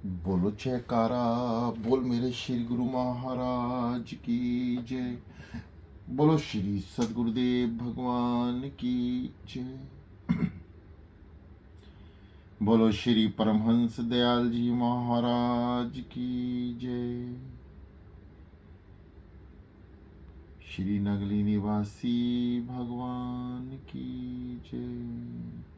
बोलो जयकारा। बोल मेरे श्री गुरु महाराज की जय। बोलो श्री सदगुरुदेव भगवान की जय। बोलो श्री परमहंस दयाल जी महाराज की जय। श्री नगली निवासी भगवान की जय।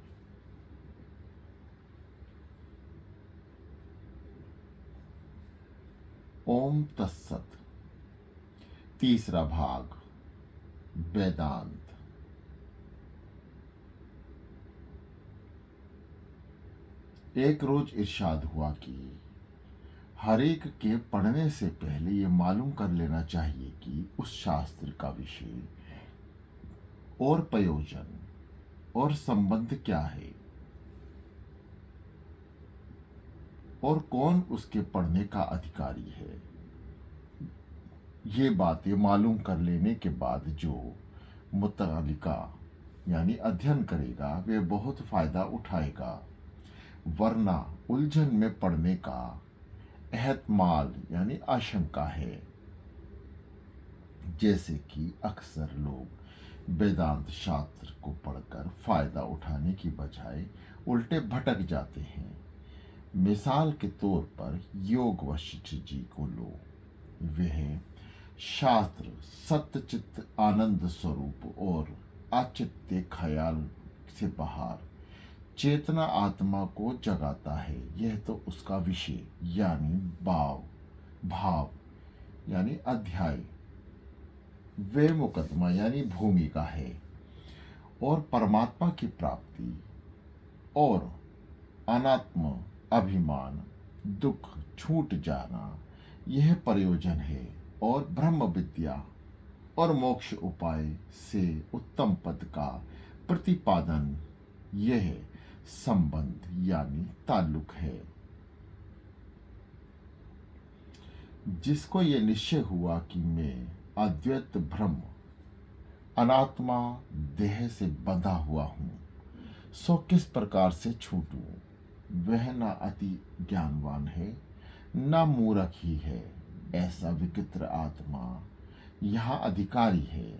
ओम तत्सत। तीसरा भाग, वेदांत। एक रोज इरशाद हुआ कि हर एक के पढ़ने से पहले ये मालूम कर लेना चाहिए कि उस शास्त्र का विषय और प्रयोजन और संबंध क्या है और कौन उसके पढ़ने का अधिकारी है। ये बातें मालूम कर लेने के बाद जो मुतअल्लिका यानी अध्ययन करेगा वे बहुत फायदा उठाएगा, वरना उलझन में पड़ने का एहतमाल यानी आशंका है। जैसे कि अक्सर लोग वेदांत शास्त्र को पढ़कर फायदा उठाने की बजाय उल्टे भटक जाते हैं। मिसाल के तौर पर योग वशिष्ठ जी को लो। वह शास्त्र सत्यचित्त आनंद स्वरूप और अचित्य ख्याल से बाहर चेतना आत्मा को जगाता है। यह तो उसका विषय यानी भाव यानी अध्याय, वे मुकदमा यानी भूमिका है। और परमात्मा की प्राप्ति और अनात्म अभिमान दुख छूट जाना यह प्रयोजन है। और ब्रह्म विद्या और मोक्ष उपाय से उत्तम पद का प्रतिपादन यह संबंध यानी ताल्लुक है। जिसको यह निश्चय हुआ कि मैं अद्वैत ब्रह्म अनात्मा देह से बंधा हुआ हूँ, सो किस प्रकार से छूटूं। वह न अति ज्ञानवान है न मूर्ख ही है। ऐसा विचित्र आत्मा यहाँ अधिकारी है।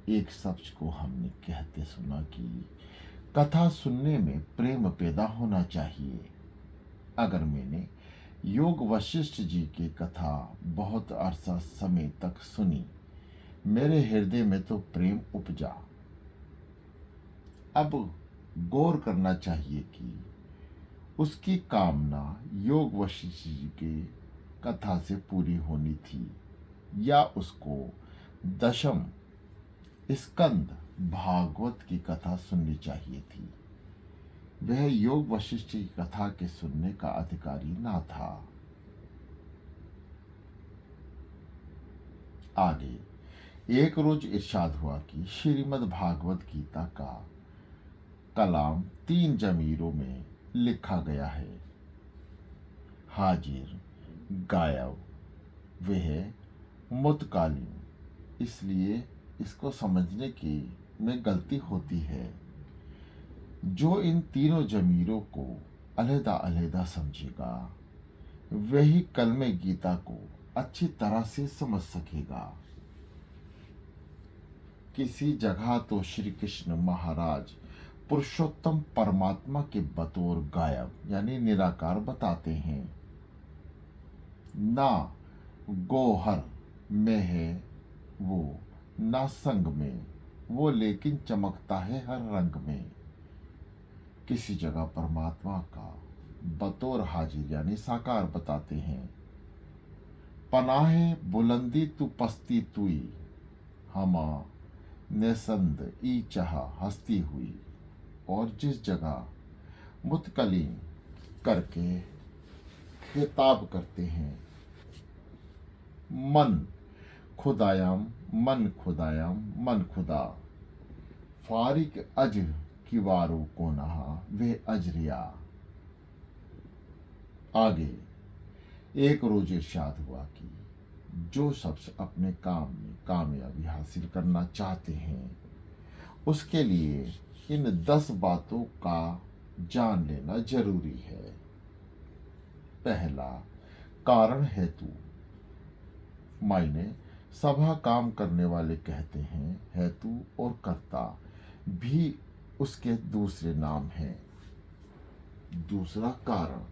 एक शख्स को हमने कहते सुना कि कथा सुनने में प्रेम पैदा होना चाहिए। अगर मैंने योग वशिष्ठ जी की कथा बहुत अरसा समय तक सुनी, मेरे हृदय में तो प्रेम उपजा। अब गौर करना चाहिए कि उसकी कामना योग वशिष्ठ जी के कथा से पूरी होनी थी या उसको दशम स्कंद भागवत की कथा सुननी चाहिए थी। वह योग वशिष्ठ की कथा के सुनने का अधिकारी ना था। आगे एक रोज इरशाद हुआ कि श्रीमद् भागवत गीता का कलाम 3 जमीरों में लिखा गया है। हाजिर, गायब, वह मुतकालिम। इसलिए इसको समझने की में गलती होती है। जो इन तीनों जमीरों को अलहदा अलहदा समझेगा वही कल में गीता को अच्छी तरह से समझ सकेगा। किसी जगह तो श्री कृष्ण महाराज पुरुषोत्तम परमात्मा के बतौर गायब यानी निराकार बताते हैं। ना गौहर में है वो, ना संग में वो, लेकिन चमकता है हर रंग में। किसी जगह परमात्मा का बतौर हाजिर यानी साकार बताते हैं। पनाहे बुलंदी तू पस्ती तुई, हमा निसंद ई चाह हस्ती हुई। और जिस जगह मुतकलीम करके खिताब करते हैं, मन खुदायाम मन खुदायाम मन खुदा, फारिक अज की वारो को नहा वे अजरिया। आगे एक रोज इरशाद हुआ कि जो शख्स अपने काम में कामयाबी हासिल करना चाहते हैं उसके लिए इन 10 बातों का जान लेना जरूरी है। पहला, कारण हेतु। मायने सभा काम करने वाले कहते हैं, हेतु और कर्ता भी उसके दूसरे नाम हैं। दूसरा, कारण,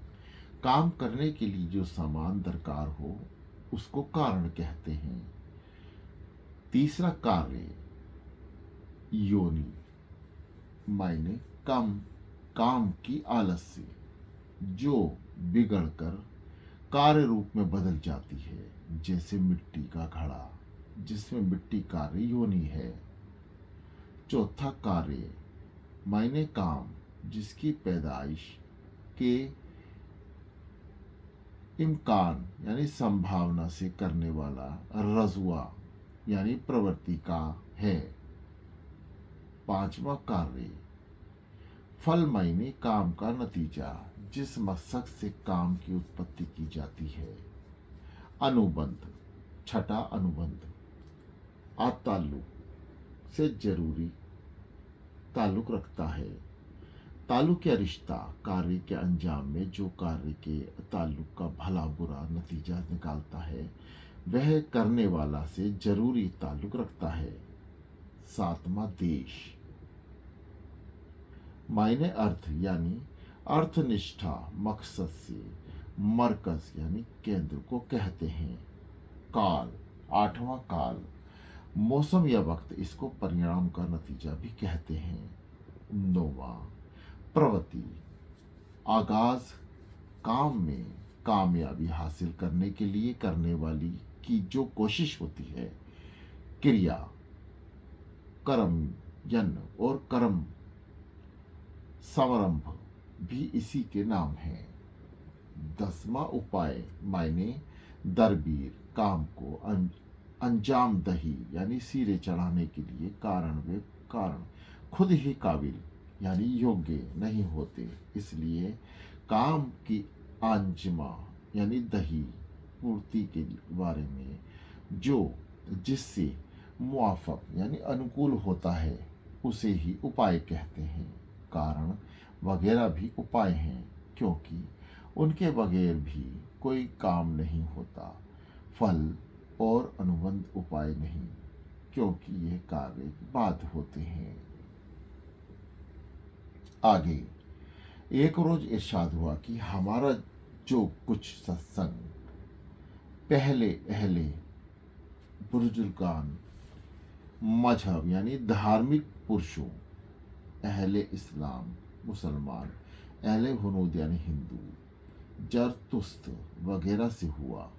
काम करने के लिए जो सामान दरकार हो उसको कारण कहते हैं। तीसरा, कार्य, योनि। मायने काम की आलस्य जो बिगड़कर कार्य रूप में बदल जाती है, जैसे मिट्टी का घड़ा जिसमें मिट्टी कार्य योनि है। चौथा, कार्य, मायने काम जिसकी पैदाइश के इम्कान यानी संभावना से करने वाला रजुआ यानी प्रवृत्ति का है। पांचवा, कार्य, फल, मायने काम का नतीजा जिस मकसद से काम की उत्पत्ति की जाती है। अनुबंध, छठा, अनुबंध, ताल्लुक से जरूरी ताल्लुक रखता है। ताल्लुक या रिश्ता कार्य के अंजाम में जो कार्य के ताल्लुक का भला बुरा नतीजा निकालता है वह करने वाला से जरूरी ताल्लुक रखता है। सातवां, देश, मायने अर्थ यानी अर्थनिष्ठा मकसद से मरकज यानी केंद्र को कहते हैं। काल, आठवां, काल, मौसम या वक्त, इसको परिणाम का नतीजा भी कहते हैं। नौवां, प्रवृत्ति, आगाज काम में कामयाबी हासिल करने के लिए करने वाली की जो कोशिश होती है। क्रिया, कर्म, यज्ञ और कर्म समारंभ भी इसी के नाम हैं। 10वां, उपाय, मायने दरबीर, काम को अंजाम दही यानी सिरे चढ़ाने के लिए कारण वे कारण खुद ही काबिल यानी योग्य नहीं होते, इसलिए काम की आंजमा यानी दही पूर्ति के बारे में जो जिससे मुआफक यानी अनुकूल होता है उसे ही उपाय कहते हैं। कारण वगैरह भी उपाय हैं क्योंकि उनके बगैर भी कोई काम नहीं होता। फल और अनुबंध उपाय नहीं क्योंकि यह कार्य बाध होते हैं। आगे एक रोज इरशाद हुआ कि हमारा जो कुछ सत्संग पहले अहले बुजुर्गान मजहब यानी धार्मिक पुरुषों, अहले इस्लाम मुसलमान, अहले हुनूद यानी हिंदू, जरतुस्त वगैरह से हुआ,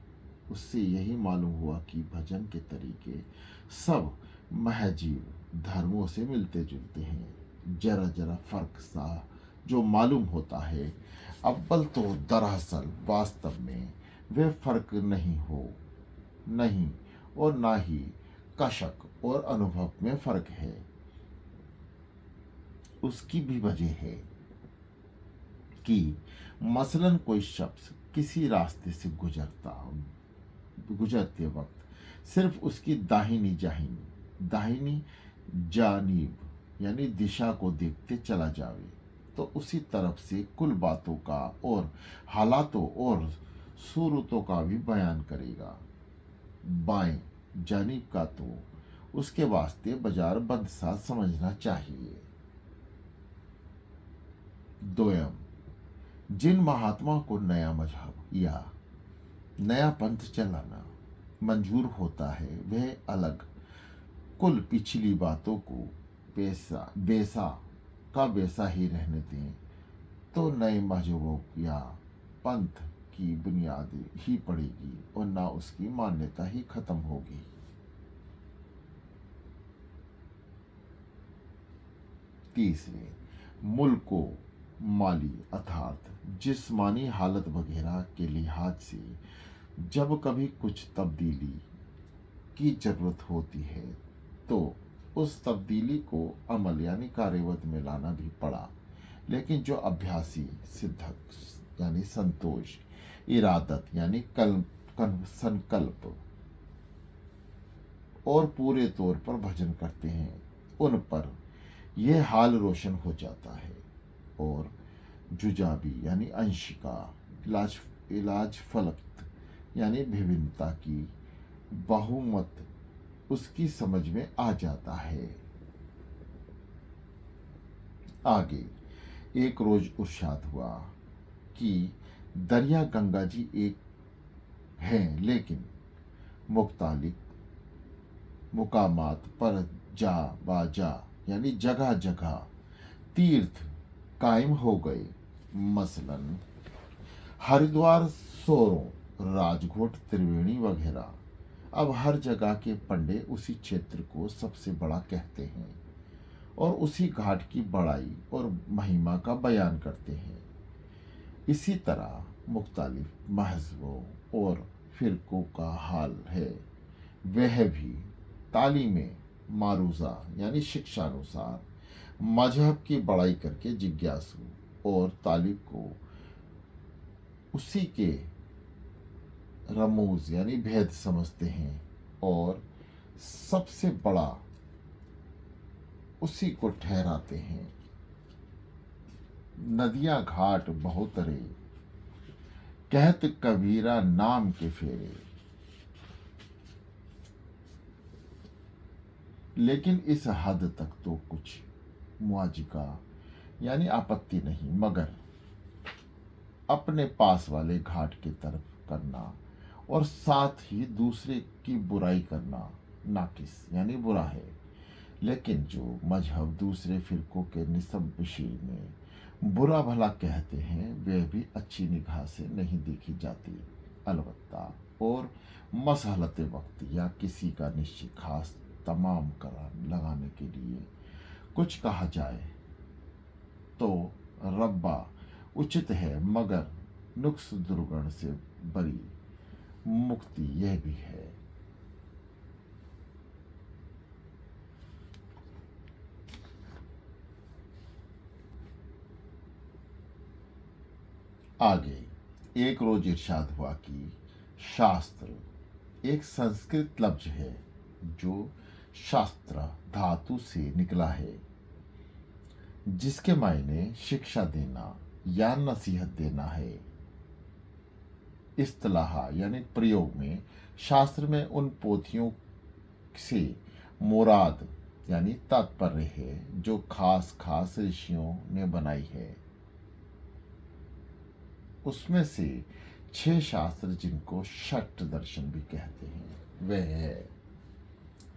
उससे यही मालूम हुआ कि भजन के तरीके सब महजीब धर्मों से मिलते जुलते हैं। जरा जरा फर्क सा जो मालूम होता है, अव्वल तो दरअसल वास्तव में वे फर्क नहीं और ना ही कशक और अनुभव में फर्क है। उसकी भी वजह है कि मसलन कोई शख्स किसी रास्ते से गुजरते वक्त सिर्फ उसकी दाहिनी जानिब यानी दिशा को देखते चला जावे तो उसी तरफ से कुल बातों का और हालातों और सूरतों का भी बयान करेगा। बाएं जानिब का तो उसके वास्ते बाजार बंद सा समझना चाहिए। दोयम, जिन महात्मा को नया मजहब या नया पंथ चलाना मंजूर होता है वह अलग कुल पिछली बातों को बेसा का वैसा ही रहने दें तो नए मजहबों या पंथ की बुनियाद ही पड़ेगी और ना उसकी मान्यता ही खत्म होगी। तीसरे, मुल्क को माली अर्थात जिस्मानी हालत वगैरह के लिहाज से जब कभी कुछ तब्दीली की जरूरत होती है तो उस तब्दीली को अमल यानी कार्यवत में लाना भी पड़ा, लेकिन जो अभ्यासी सिद्धक यानी संतोष, इरादत यानी संकल्प और पूरे तौर पर भजन करते हैं उन पर यह हाल रोशन हो जाता है। और जुजाबी यानी अंशिका इलाज फलक यानी विभिन्नता की बहुमत उसकी समझ में आ जाता है। आगे एक रोज इरशाद हुआ कि दरिया गंगा जी एक है, लेकिन मुख्तलिफ मुकामात पर जा बाजा यानी जगह जगह तीर्थ कायम हो गए। मसलन हरिद्वार, सोरों, राजकोट, त्रिवेणी वगैरह। अब हर जगह के पंडे उसी क्षेत्र को सबसे बड़ा कहते हैं और उसी घाट की बड़ाई और महिमा का बयान करते हैं। इसी तरह मुख्तलिफ मजहबों और फिरकों का हाल है। वह भी तालीम मारूजा यानी शिक्षा अनुसार मजहब की बड़ाई करके जिज्ञासु और तालिब को उसी के रमूज यानी भेद समझते हैं और सबसे बड़ा उसी को ठहराते हैं। नदियां घाट बहुतरे, कहत कबीरा नाम के फेरे। लेकिन इस हद तक तो कुछ मुआजिका यानी आपत्ति नहीं, मगर अपने पास वाले घाट की तरफ करना और साथ ही दूसरे की बुराई करना नाकिस यानी बुरा है। लेकिन जो मजहब दूसरे फिरकों के निसब विषय में बुरा भला कहते हैं, वे भी अच्छी निगाह से नहीं देखी जाती। अलबत्ता और मसहलत वक्त या किसी का निश्चित खास तमाम करार लगाने के लिए कुछ कहा जाए तो रब्बा उचित है, मगर नुक्स दुर्गुण से बरी मुक्ति यह भी है। आगे एक रोज इरशाद हुआ कि शास्त्र एक संस्कृत लफ्ज है जो शास्त्र धातु से निकला है, जिसके मायने शिक्षा देना या नसीहत देना है। इस्तिलाह यानी प्रयोग में शास्त्र में उन पोथियों से मुराद यानी तात्पर्य है जो खास खास ऋषियों ने बनाई है। उसमें से 6 शास्त्र जिनको षट दर्शन भी कहते हैं वह है: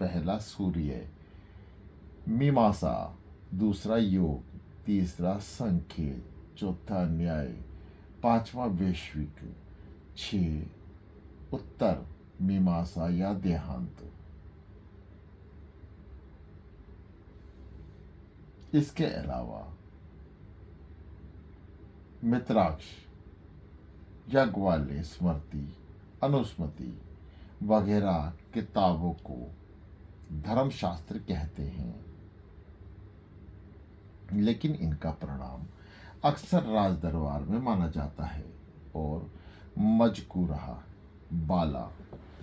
पहला सूर्य, मीमांसा, दूसरा योग, तीसरा संख्य, चौथा न्याय, पांचवा वैश्विक, 6 उत्तर मीमांसा या देहांत। इसके अलावा मित्राक्ष, याज्ञवल्क्य, स्मृति, अनुस्मृति वगैरह किताबों को धर्मशास्त्र कहते हैं। लेकिन इनका परिणाम अक्सर राज दरबार में माना जाता है और मजकूरा बाला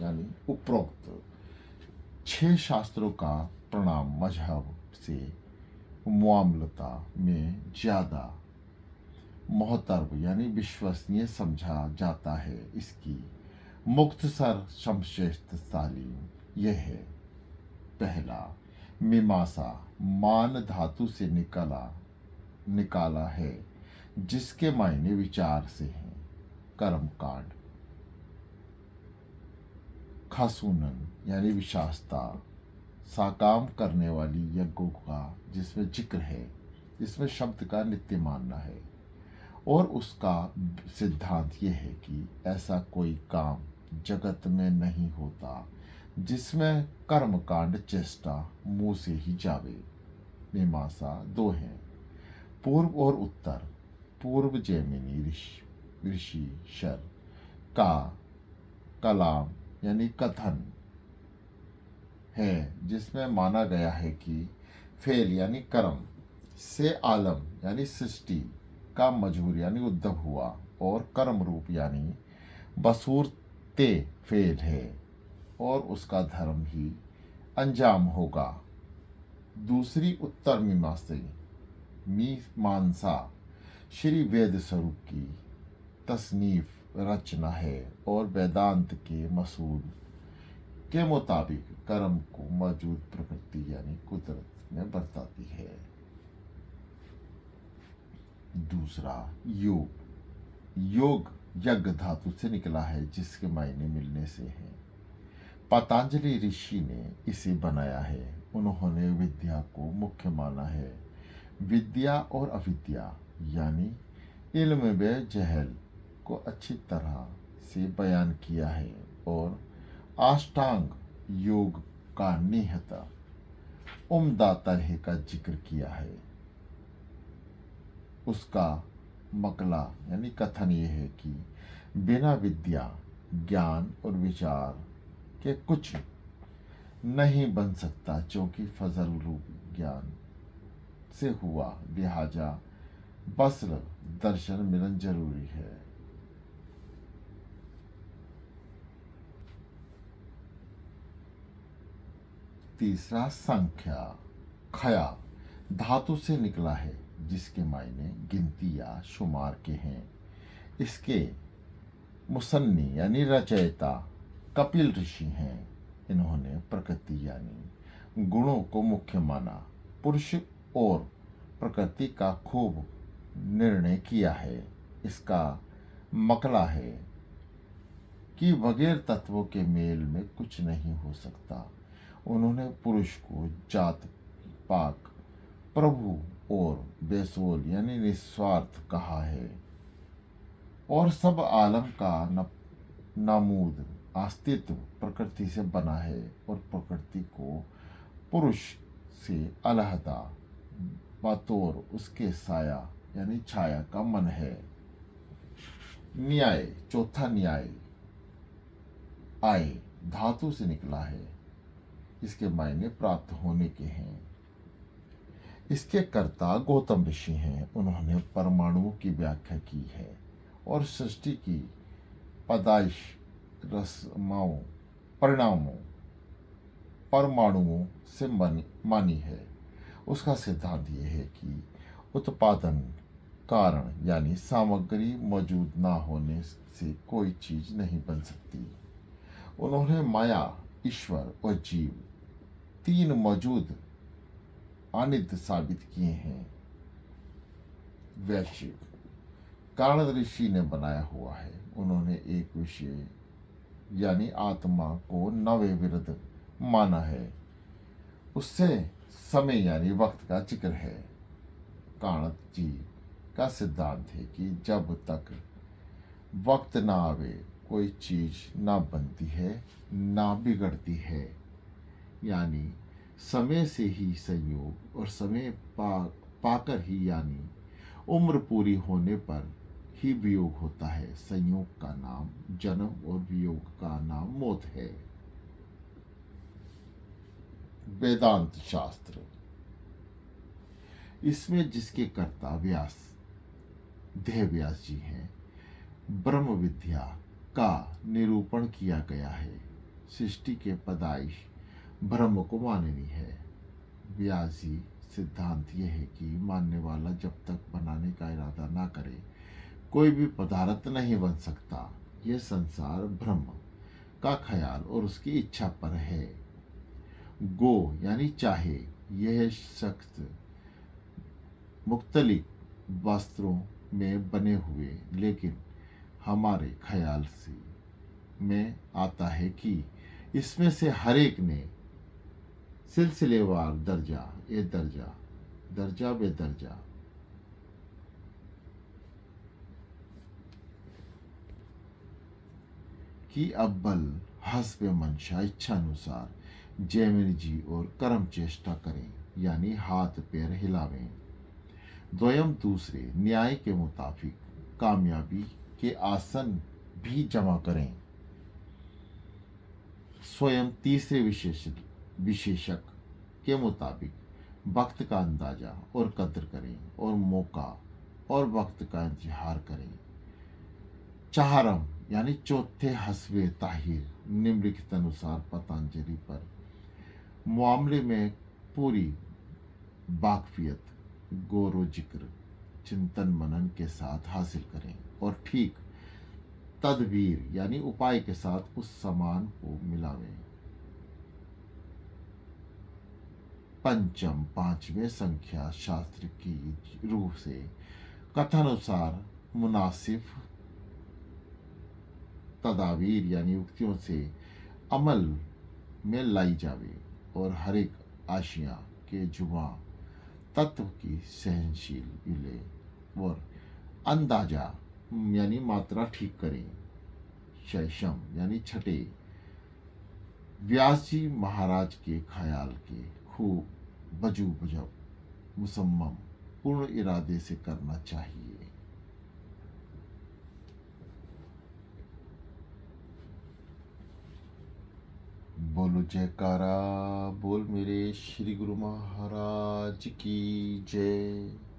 यानी उपरोक्त 6 शास्त्रों का परिणाम मजहब से मुआमलता में ज़्यादा मोहतरब यानी विश्वसनीय समझा जाता है। इसकी मुख्तसर संश्लिष्ट तालीम यह है: पहला, मीमांसा मान धातु से निकाला है, जिसके मायने विचार से हैं। कर्मकांड, खासूनन यानी विशास्ता, साकाम करने वाली यज्ञों का जिसमें जिक्र है, इसमें शब्द का नित्य मानना है और उसका सिद्धांत यह है कि ऐसा कोई काम जगत में नहीं होता जिसमें कर्मकांड चेष्टा मुंह से ही जावे। मीमांसा 2 हैं: पूर्व और उत्तर। पूर्व जैमिनी ऋषि शर का कलाम यानी कथन है, जिसमें माना गया है कि फेल यानी कर्म से आलम यानी सृष्टि का मजहूर यानी उद्भव हुआ और कर्म रूप यानी बसूरते फेल है और उसका धर्म ही अंजाम होगा। दूसरी उत्तर मीमांसा श्री वेद स्वरूप की तसनीफ रचना है और वेदांत के मसूल के मुताबिक कर्म को मौजूद प्रकृति यानी कुदरत में बरताती है। दूसरा, योग। योग यज्ञ धातु से निकला है, जिसके मायने मिलने से है। पतंजलि ऋषि ने इसे बनाया है। उन्होंने विद्या को मुख्य माना है। विद्या और अविद्या यानी इल्म व जहल को अच्छी तरह से बयान किया है और अष्टांग योग का निहित उम्दा तरह का जिक्र किया है। उसका मकला यानी कथन ये है कि बिना विद्या, ज्ञान और विचार के कुछ नहीं बन सकता, क्योंकि फजल रूप ज्ञान से हुआ, लिहाजा बस्र दर्शन मिलन जरूरी है। तीसरा, संख्या। खया धातु से निकला है, जिसके मायने गिनती या शुमार के हैं। इसके मुसन्नी यानी रचयिता कपिल ऋषि हैं। इन्होंने प्रकृति यानी गुणों को मुख्य माना। पुरुष और प्रकृति का खूब निर्णय किया है। इसका मकला है कि बगैर तत्वों के मेल में कुछ नहीं हो सकता। उन्होंने पुरुष को जात पाक, प्रभु और बेसोल यानी निस्वार्थ कहा है और सब आलम का नामूद अस्तित्व प्रकृति से बना है और प्रकृति को पुरुष से अलहदा बतौर उसके साया यानी छाया का मन है। न्याय। चौथा, न्याय आय धातु से निकला है। इसके मायने प्राप्त होने के हैं। इसके कर्ता गौतम ऋषि हैं। उन्होंने परमाणुओं की व्याख्या की है और सृष्टि की पैदाइश रस्माओं परिणामों परमाणुओं से मानी है। उसका सिद्धांत यह है कि उत्पादन कारण यानी सामग्री मौजूद ना होने से कोई चीज नहीं बन सकती। उन्होंने माया, ईश्वर और जीव तीन मौजूद अनित्य साबित किए हैं। वैश्विक कारण ऋषि ने बनाया हुआ है। उन्होंने एक विषय यानी आत्मा को नवे विरुद्ध माना है। उससे समय यानी वक्त का जिक्र है। काणत जी का सिद्धांत है कि जब तक वक्त ना आवे कोई चीज ना बनती है ना बिगड़ती है, यानी समय से ही संयोग और समय पाकर ही यानी उम्र पूरी होने पर ही वियोग होता है। संयोग का नाम जन्म और वियोग का नाम मौत है। वेदांत शास्त्र। इसमें जिसके कर्ता व्यास देह व्यास जी हैं, ब्रह्म विद्या का निरूपण किया गया है। सृष्टि के पैदाइश ब्रह्म को माननी है। व्यास जी सिद्धांत यह है कि मानने वाला जब तक बनाने का इरादा ना करे कोई भी पदार्थ नहीं बन सकता। यह संसार ब्रह्म का ख्याल और उसकी इच्छा पर है। गो यानी चाहे यह शख्स मुख्तलिफ वस्त्रों में बने हुए, लेकिन हमारे ख्याल से में आता है कि इसमें से हर एक ने सिलसिलेवार दर्जा ए दर्जा दर्जा बे दर्जा कि अव्वल हस्ब मंशा इच्छानुसार जैमिनी जी और कर्म चेष्टा करें, यानी हाथ पैर हिलावें। द्वयम दूसरे न्याय के मुताबिक कामयाबी के आसन भी जमा करें। स्वयं तीसरे विशेषक के मुताबिक वक्त का अंदाजा और कद्र करें और मौका और वक्त का इंतजार करें। चारम यानी चौथे हस्बे ताहिर निम्नलिखित अनुसार पतंजलि पर मामले में पूरी वाकफियत गौर जिक्र चिंतन मनन के साथ हासिल करें और ठीक तदबीर यानी उपाय के साथ उस समान को मिलावें। पंचम, पांचवें संख्या शास्त्र की रूह से कथानुसार मुनासिब तदावीर यानी युक्तियों से अमल में लाई जावे और हर एक आशिया के जुबा तत्व की सहनशील मिले और अंदाजा यानी मात्रा ठीक करें। शैशम यानी छठे, व्यास जी महाराज के ख्याल के खूब बजू बजब मुसम्मम पूर्ण इरादे से करना चाहिए। बोलो जयकारा, बोल मेरे श्री गुरु महाराज की जय।